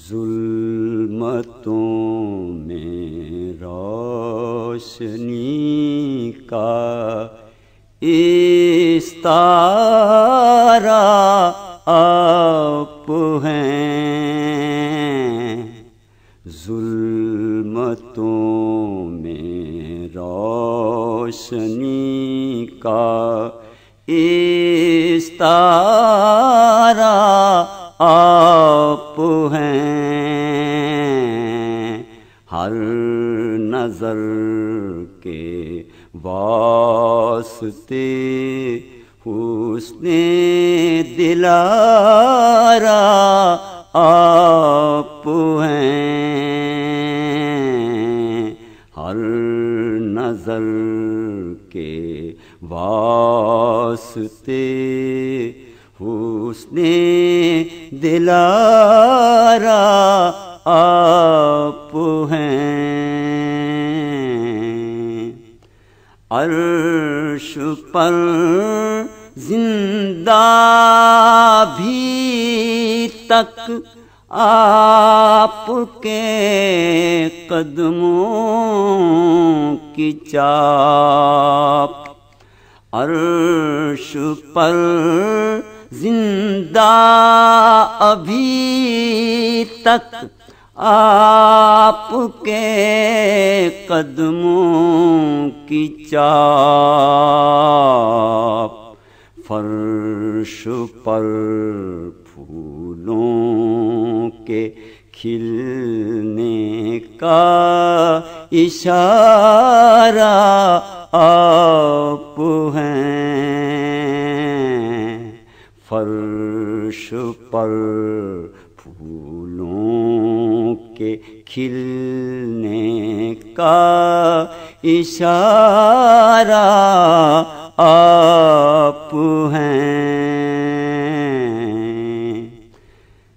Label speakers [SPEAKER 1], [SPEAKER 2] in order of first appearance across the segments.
[SPEAKER 1] ظلمتوں میں روشنی کا استعارہ آپ ہیں، ظلمتوں میں روشنی کا استعارہ آپ ہیں، ہر نظر کے واسطے حسن دلارا آپ ہیں، ہر نظر کے واسطے حسن دلارا آپ ہیں، عرش پر زندہ بھی تک آپ کے قدموں کی چاپ، عرش پر زندہ ابھی تک آپ کے قدموں کی چاپ، فرش پر پھولوں کے کھلنے کا اشارہ آپ ہیں، فرش پر پھولوں کے کھلنے کا اشارہ آپ ہیں،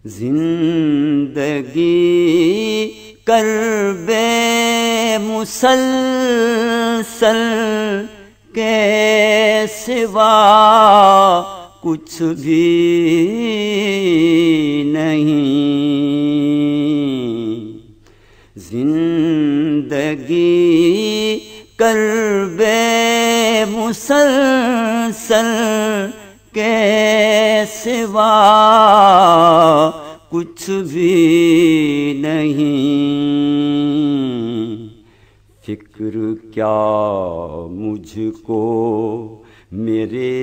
[SPEAKER 1] زندگی کرب مسلسل کے سوا کچھ بھی نہیں، زندگی کرب مسلسل کے سوا کچھ بھی نہیں، فکر کیا مجھ کو میرے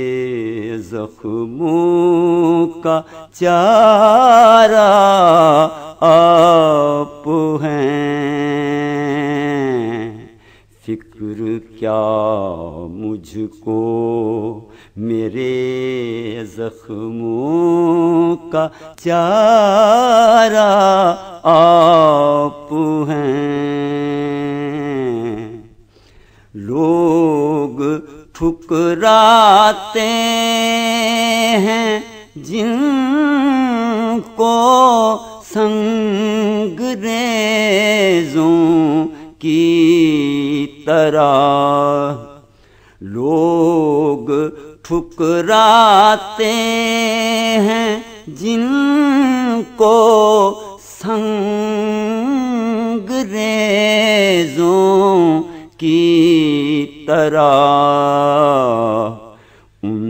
[SPEAKER 1] زخموں کا چارہ آپ ہیں، فکر کیا مجھ کو میرے زخموں کا چارہ آپ ہیں، لوگ ٹھکراتے ہیں جن کو سنگریزوں کی طرح، لوگ ٹھکراتے ہیں جن کو سنگریزوں کی طرح، ان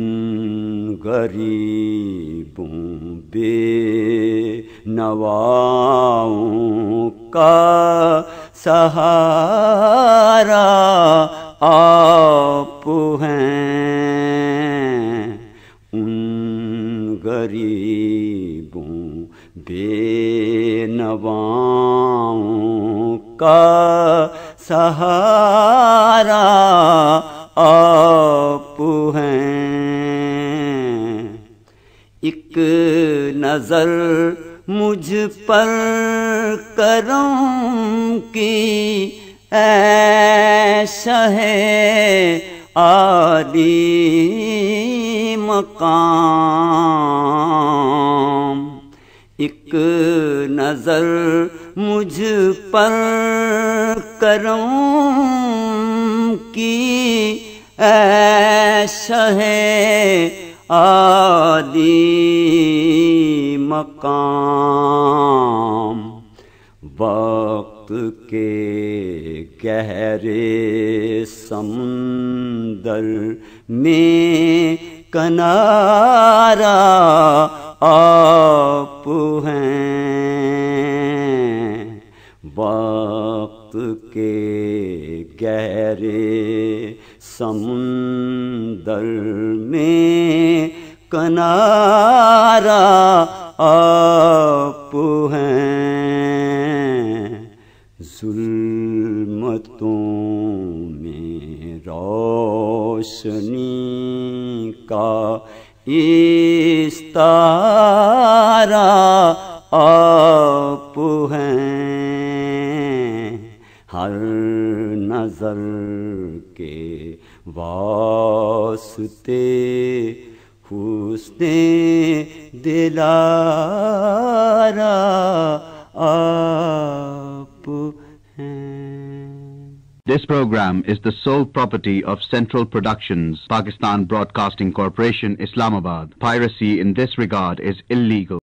[SPEAKER 1] غریبوں بے نواؤں کا سہارا آپ ہیں، ان غریبوں بے نواؤں کا سہارا آپ ہیں، ایک نظر مجھ پر کرم کی اے شاہ عالی مقام، ایک نظر مجھ پر کرم کی اے شاہ عالی مقام، کے گہرے سمندر میں کنارہ آپ ہیں، وقت کے گہرے سمندر میں کنارہ آپ ہیں، ظلمتوں میں روشنی کا استعارہ آپ ہیں، ہر نظر کے واسطے حسن دلارا آپ ہیں۔
[SPEAKER 2] This program is the sole property of Central Productions, Pakistan Broadcasting Corporation, Islamabad. Piracy in this regard is illegal.